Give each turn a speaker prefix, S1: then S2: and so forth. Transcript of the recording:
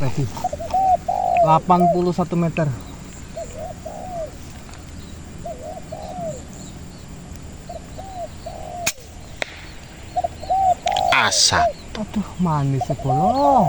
S1: ready 81 meter.
S2: Asap.
S1: Aduh, manis ya bolo.